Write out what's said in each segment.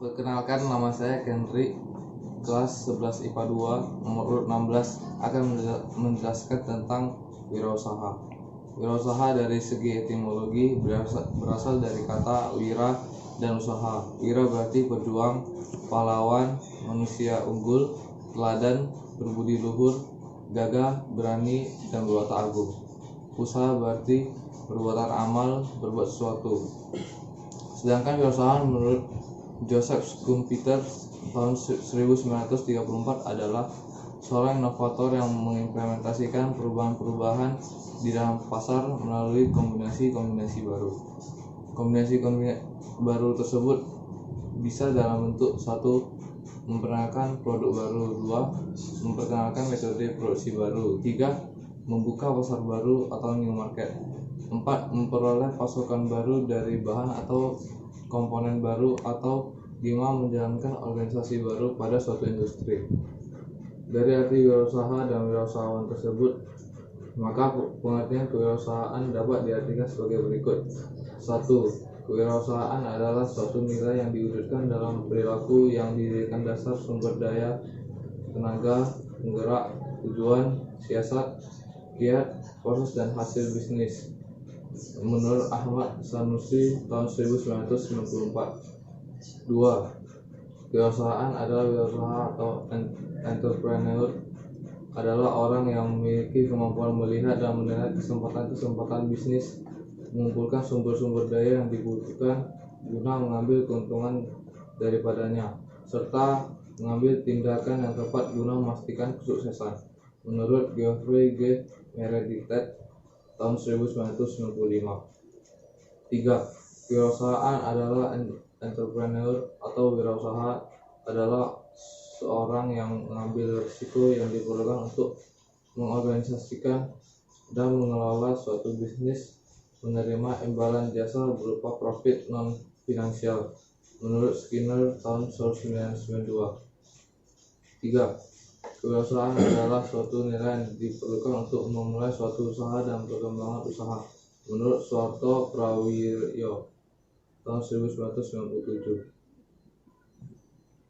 Perkenalkan, nama saya Kendri, kelas 11 IPA 2, nomor urut 16, akan menjelaskan tentang wirausaha. Wirausaha dari segi etimologi berasal dari kata wira dan usaha. Wira berarti berjuang, pahlawan, manusia unggul, teladan, berbudi luhur, gagah, berani, dan berwatak agung. Usaha berarti perbuatan amal, berbuat sesuatu. Sedangkan wirausaha menurut Joseph Schumpeter tahun 1934 adalah seorang inovator yang mengimplementasikan perubahan-perubahan di dalam pasar melalui kombinasi-kombinasi baru. Kombinasi-kombinasi baru tersebut bisa dalam bentuk: 1. Memperkenalkan produk baru. 2. Memperkenalkan metode produksi baru. 3. Membuka pasar baru atau new market. 4. Memperoleh pasokan baru dari bahan atau komponen baru. Atau 5. Menjalankan organisasi baru pada suatu industri. Dari arti wirausaha dan wirausahawan tersebut, maka pengertian kewirausahaan dapat diartikan sebagai berikut. 1. Kewirausahaan adalah suatu nilai yang diwujudkan dalam perilaku yang dijadikan dasar sumber daya, tenaga, penggerak, tujuan, siasat, kiat, proses, dan hasil bisnis. Menurut Ahmad Sanusi tahun 1994. 2. Kewirausahaan adalah wirausaha atau entrepreneur adalah orang yang memiliki kemampuan melihat dan menilai kesempatan-kesempatan bisnis, mengumpulkan sumber-sumber daya yang dibutuhkan guna mengambil keuntungan daripadanya, serta mengambil tindakan yang tepat guna memastikan kesuksesan. Menurut Geoffrey G. Meredith tahun 1995. 3. Kewirausahaan adalah entrepreneur atau wirausaha adalah seorang yang mengambil risiko yang diperlukan untuk mengorganisasikan dan mengelola suatu bisnis, menerima imbalan jasa berupa profit non finansial. Menurut Skinner tahun 1992. 3. Kewirausahaan adalah suatu nilai yang diperlukan untuk memulai suatu usaha dan perkembangan usaha. Menurut Suharto Prawiryo tahun 1997.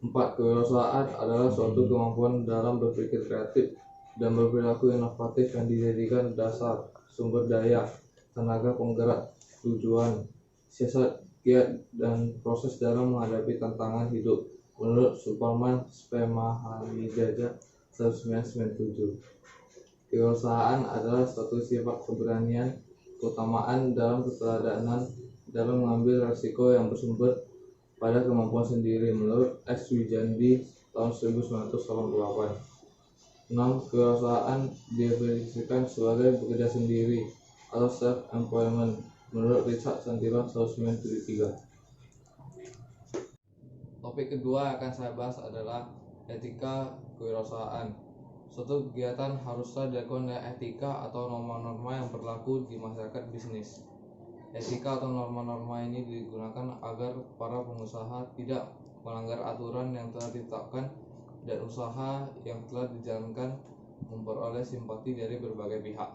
4. Kewirausahaan adalah suatu kemampuan dalam berpikir kreatif dan berperilaku inovatif yang dijadikan dasar sumber daya, tenaga penggerak, tujuan, siasat, kiat, dan proses dalam menghadapi tantangan hidup. Menurut Superman Spemahamijaja 1997. Kewirausahaan adalah suatu sifat keberanian, keutamaan dalam keteladanan dalam mengambil risiko yang bersumber pada kemampuan sendiri. Menurut S. Wijandi tahun 1988. 6. Kewirausahaan didefinisikan sebagai bekerja sendiri atau self-employment. Menurut Richard Santillon tahun 1973. Topik kedua yang akan saya bahas adalah etika kewirausahaan. Suatu kegiatan haruslah dilakukan dengan etika atau norma-norma yang berlaku di masyarakat bisnis. Etika atau norma-norma ini digunakan agar para pengusaha tidak melanggar aturan yang telah ditetapkan dan usaha yang telah dijalankan memperoleh simpati dari berbagai pihak.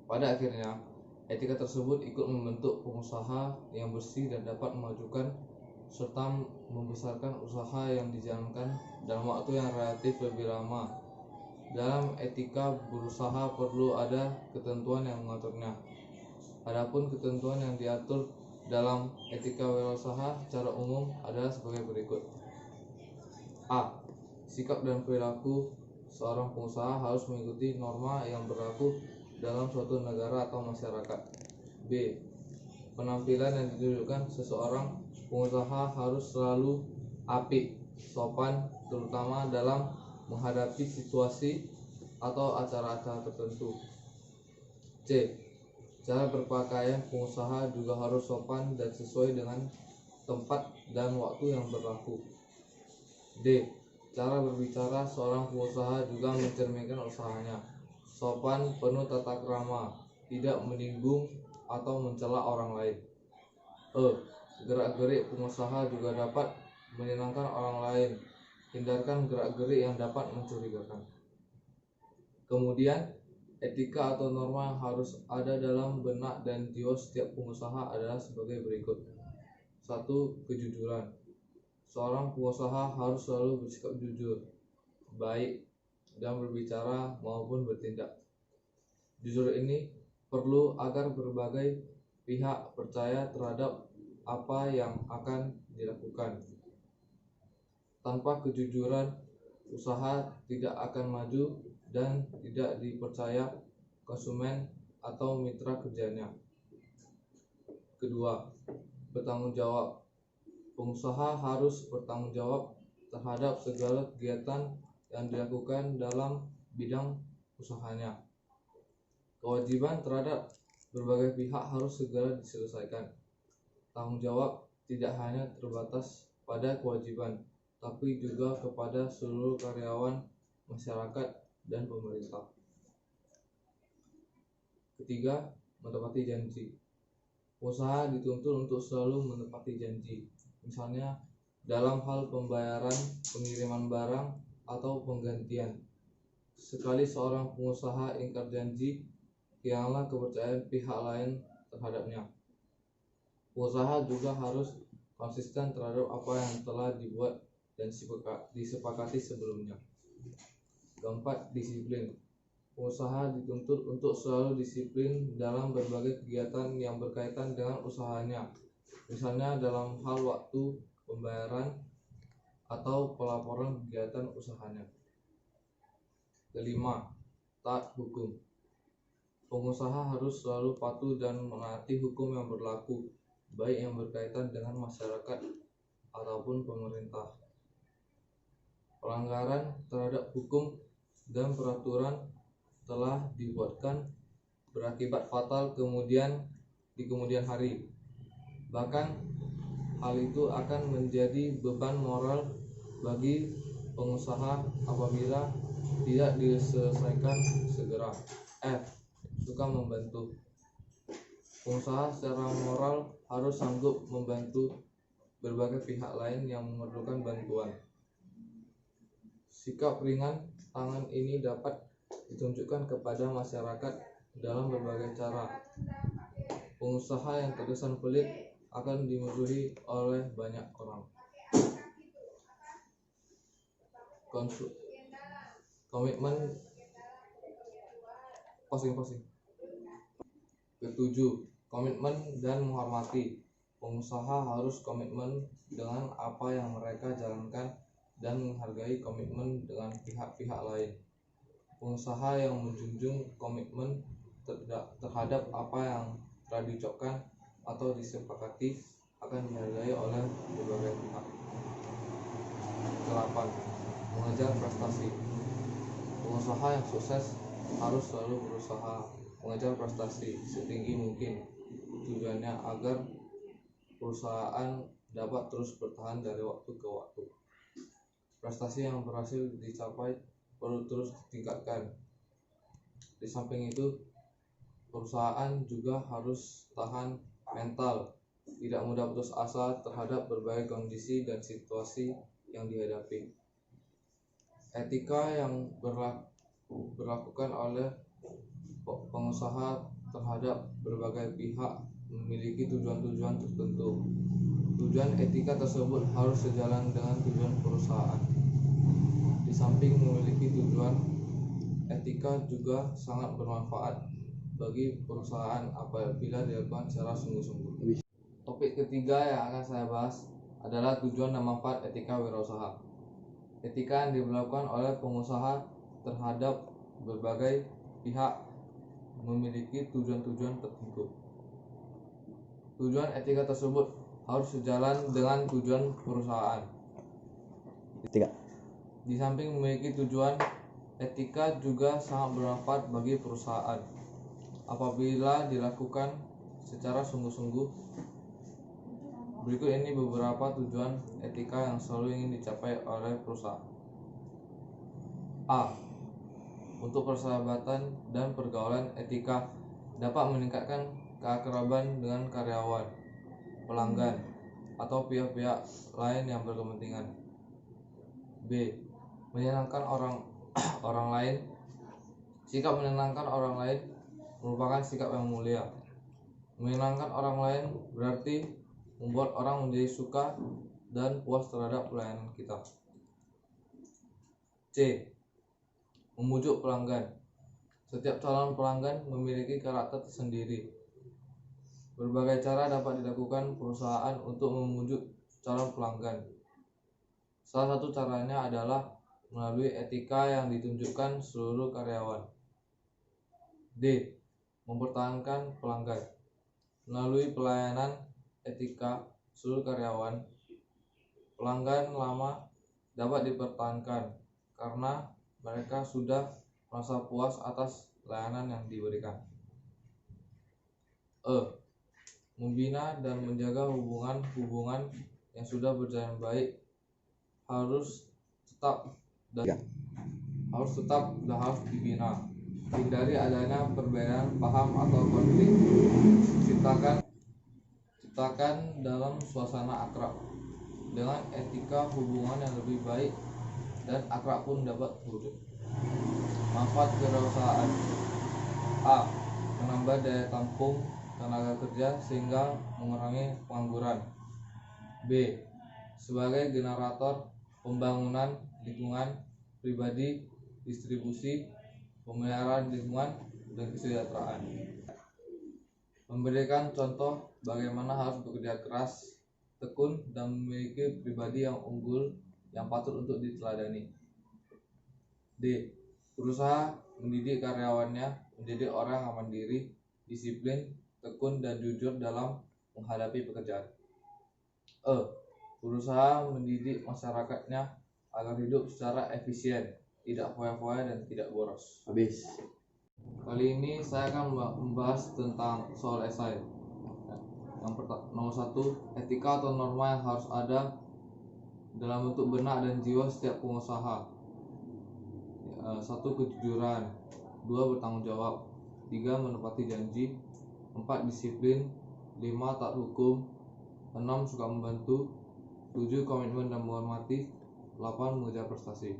Pada akhirnya, etika tersebut ikut membentuk pengusaha yang bersih dan dapat memajukan serta membesarkan usaha yang dijalankan dalam waktu yang relatif lebih lama. Dalam etika berusaha perlu ada ketentuan yang mengaturnya. Adapun ketentuan yang diatur dalam etika wirausaha secara umum adalah sebagai berikut. A. Sikap dan perilaku seorang pengusaha harus mengikuti norma yang berlaku dalam suatu negara atau masyarakat. B. Penampilan yang ditunjukkan seseorang pengusaha harus selalu apik, sopan, terutama dalam menghadapi situasi atau acara-acara tertentu. C. Cara berpakaian pengusaha juga harus sopan dan sesuai dengan tempat dan waktu yang berlaku. D. Cara berbicara seorang pengusaha juga mencerminkan usahanya. Sopan, penuh tata krama, tidak menyinggung atau mencela orang lain. E. Gerak-gerik pengusaha juga dapat menyenangkan orang lain. Hindarkan gerak-gerik yang dapat mencurigakan. Kemudian, etika atau norma yang harus ada dalam benak dan jiwa setiap pengusaha adalah sebagai berikut. 1. Kejujuran. Seorang pengusaha harus selalu bersikap jujur, baik dalam berbicara maupun bertindak. Jujur ini perlu agar berbagai pihak percaya terhadap apa yang akan dilakukan. Tanpa kejujuran, usaha tidak akan maju dan tidak dipercaya konsumen atau mitra kerjanya. Kedua, bertanggung jawab. Pengusaha harus bertanggung jawab terhadap segala kegiatan yang dilakukan dalam bidang usahanya. Kewajiban terhadap berbagai pihak harus segera diselesaikan. Tanggung jawab tidak hanya terbatas pada kewajiban, tapi juga kepada seluruh karyawan, masyarakat, dan pemerintah. Ketiga, menepati janji. Usaha dituntut untuk selalu menepati janji, misalnya dalam hal pembayaran, pengiriman barang, atau penggantian. Sekali seorang pengusaha ingkar janji, hilanglah kepercayaan pihak lain terhadapnya. Pengusaha juga harus konsisten terhadap apa yang telah dibuat dan disepakati sebelumnya. Keempat, disiplin. Pengusaha dituntut untuk selalu disiplin dalam berbagai kegiatan yang berkaitan dengan usahanya, misalnya dalam hal waktu, pembayaran, atau pelaporan kegiatan usahanya. Kelima, taat hukum. Pengusaha harus selalu patuh dan menaati hukum yang berlaku, baik yang berkaitan dengan masyarakat ataupun pemerintah. Pelanggaran terhadap hukum dan peraturan telah dibuatkan berakibat fatal di kemudian hari. Bahkan hal itu akan menjadi beban moral bagi pengusaha apabila tidak diselesaikan segera. F. Suka membantu. Pengusaha secara moral harus sanggup membantu berbagai pihak lain yang memerlukan bantuan. Sikap ringan tangan ini dapat ditunjukkan kepada masyarakat dalam berbagai cara. Pengusaha yang terkesan pelit akan dimusuhi oleh banyak orang. Komitmen Ketujuh, komitmen dan menghormati. Pengusaha harus komitmen dengan apa yang mereka jalankan dan menghargai komitmen dengan pihak-pihak lain. Pengusaha yang menjunjung komitmen terhadap apa yang telah diucapkan atau disepakati akan dihargai oleh berbagai pihak. 8. Mengejar prestasi. Pengusaha yang sukses harus selalu berusaha mengejar prestasi setinggi mungkin. Tujuannya agar perusahaan dapat terus bertahan dari waktu ke waktu. Prestasi yang berhasil dicapai perlu terus ditingkatkan. Di samping itu, perusahaan juga harus tahan mental, tidak mudah putus asa terhadap berbagai kondisi dan situasi yang dihadapi. Etika yang berlakukan oleh pengusaha terhadap berbagai pihak memiliki tujuan-tujuan tertentu. Tujuan etika tersebut harus sejalan dengan tujuan perusahaan. Di samping memiliki tujuan, etika juga sangat bermanfaat bagi perusahaan apabila dilakukan secara sungguh-sungguh. Topik ketiga yang akan saya bahas adalah tujuan dan manfaat etika wirausaha. Etika yang diberlakukan oleh pengusaha terhadap berbagai pihak memiliki tujuan-tujuan tertentu. Tujuan etika tersebut harus sejalan dengan tujuan perusahaan. Di samping memiliki tujuan, etika juga sangat bermanfaat bagi perusahaan apabila dilakukan secara sungguh-sungguh. Berikut ini beberapa tujuan etika yang selalu ingin dicapai oleh perusahaan. A. Untuk persahabatan dan pergaulan, etika dapat meningkatkan keakraban dengan karyawan, pelanggan, atau pihak-pihak lain yang berkepentingan. B. Menyenangkan orang lain. Sikap menyenangkan orang lain merupakan sikap yang mulia. Menyenangkan orang lain berarti membuat orang menjadi suka dan puas terhadap pelayanan kita. C. Membujuk pelanggan. Setiap calon pelanggan memiliki karakter tersendiri. Berbagai cara dapat dilakukan perusahaan untuk membujuk calon pelanggan. Salah satu caranya adalah melalui etika yang ditunjukkan seluruh karyawan. D. Mempertahankan pelanggan. Melalui pelayanan etika seluruh karyawan, pelanggan lama dapat dipertahankan karena mereka sudah merasa puas atas layanan yang diberikan. E. Membina dan menjaga hubungan yang sudah berjalan baik harus tetap dan harus dibina. Hindari adanya perbedaan paham atau konflik. Ciptakan dalam suasana akrab. Dengan etika, hubungan yang lebih baik dan akrab pun dapat terwujud. Manfaat kewirausahaan. A. Menambah daya tampung tenaga kerja sehingga mengurangi pengangguran. B. Sebagai generator pembangunan lingkungan pribadi, distribusi, pemeliharaan lingkungan, dan kesejahteraan. Memberikan contoh bagaimana harus bekerja keras, tekun, dan memiliki pribadi yang unggul yang patut untuk diteladani. D. Berusaha mendidik karyawannya menjadi orang yang mandiri, disiplin, tekun, dan jujur dalam menghadapi pekerjaan. E. Berusaha mendidik masyarakatnya agar hidup secara efisien, tidak foya-foya, dan tidak boros. Habis. Kali ini saya akan membahas tentang soal esai. Yang nomor 1, etika atau norma yang harus ada dalam bentuk benak dan jiwa setiap pengusaha. 1. Kejujuran. 2. Bertanggung jawab. 3. Menepati janji. 4. Disiplin. 5. Taat hukum. 6. Suka membantu. 7. Komitmen dan menghormati. 8. Mengejar prestasi.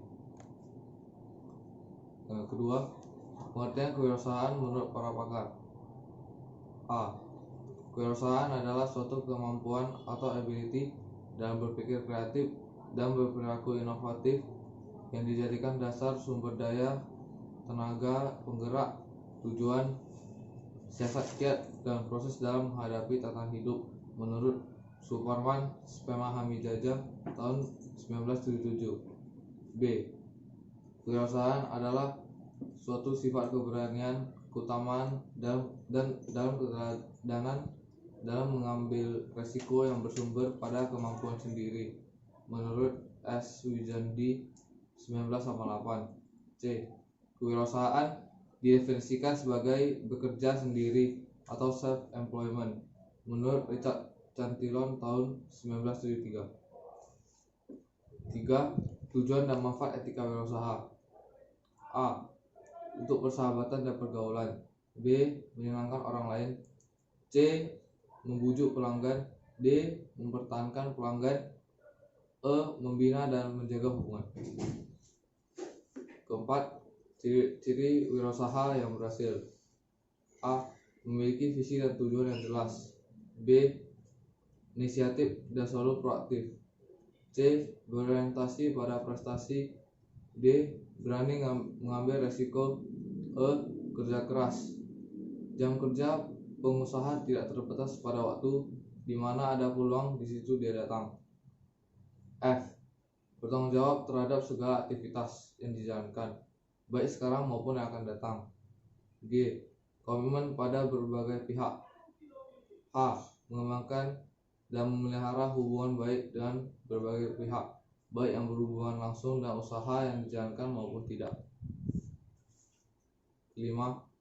Kedua, pengertian kewirausahaan menurut para pakar. A. Kewirausahaan adalah suatu kemampuan atau ability dalam berpikir kreatif dan berperilaku inovatif yang dijadikan dasar sumber daya, tenaga penggerak, tujuan, siasat kiat, dan proses dalam menghadapi tatanan hidup menurut Suparman Spema Hamijaja tahun 1977. B. Kewirausahaan adalah suatu sifat keberanian, keutamaan, dan dalam keteladanan dalam mengambil resiko yang bersumber pada kemampuan sendiri menurut S. Wijandi 1988. C. Kewirausahaan didefinisikan sebagai bekerja sendiri atau self-employment menurut Richard Cantillon tahun 1973. 3. Tujuan dan manfaat etika wirausaha. A. Untuk persahabatan dan pergaulan. B. Menyenangkan orang lain. C. Membujuk pelanggan. D. Mempertahankan pelanggan. E. Membina dan menjaga hubungan. Keempat, ciri wirausaha yang berhasil. A. Memiliki visi dan tujuan yang jelas. B. Inisiatif dan selalu proaktif. C. Berorientasi pada prestasi. D. Berani mengambil resiko. E. Kerja keras. Jam kerja pengusaha tidak terbatas pada waktu di mana ada peluang, di situ dia datang. F. Bertanggung jawab terhadap segala aktivitas yang dijalankan, baik sekarang maupun yang akan datang. G. Komitmen pada berbagai pihak. H. Mengembangkan dan memelihara hubungan baik dengan berbagai pihak, baik yang berhubungan langsung dan usaha yang dijalankan maupun tidak. 5.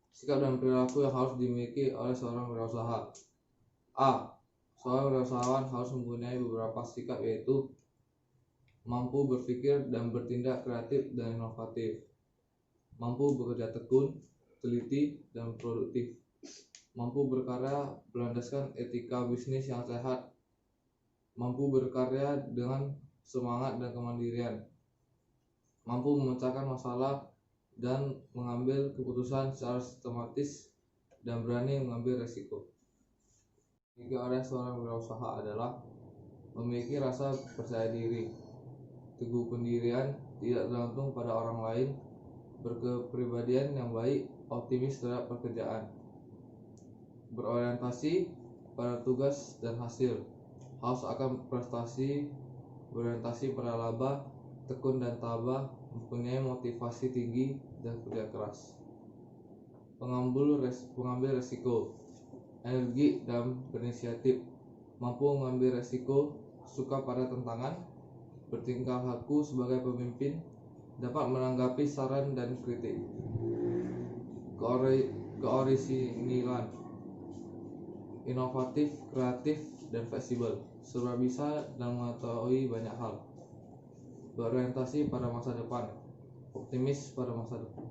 Sikap dan perilaku yang harus dimiliki oleh seorang wirausaha. A. Seorang wirausahawan harus mempunyai beberapa sikap, yaitu mampu berpikir dan bertindak kreatif dan inovatif, mampu bekerja tekun, teliti, dan produktif, mampu berkarya berlandaskan etika bisnis yang sehat, mampu berkarya dengan semangat dan kemandirian, mampu memecahkan masalah dan mengambil keputusan secara sistematis, dan berani mengambil resiko. dimiliki oleh seorang wirausaha adalah memiliki rasa percaya diri, teguh pendirian, tidak tergantung pada orang lain, berkepribadian yang baik, optimis terhadap pekerjaan, berorientasi pada tugas dan hasil, haus akan prestasi, berorientasi pada laba, tekun dan tabah, mempunyai motivasi tinggi dan kerja keras. Pengambil resiko, energi dan berinisiatif, mampu mengambil resiko, suka pada tantangan, bertingkah laku sebagai pemimpin, dapat menanggapi saran dan kritik. Keorisinilan, inovatif, kreatif, dan fleksibel, serba bisa dan mengetahui banyak hal, berorientasi pada masa depan, optimis pada masa depan.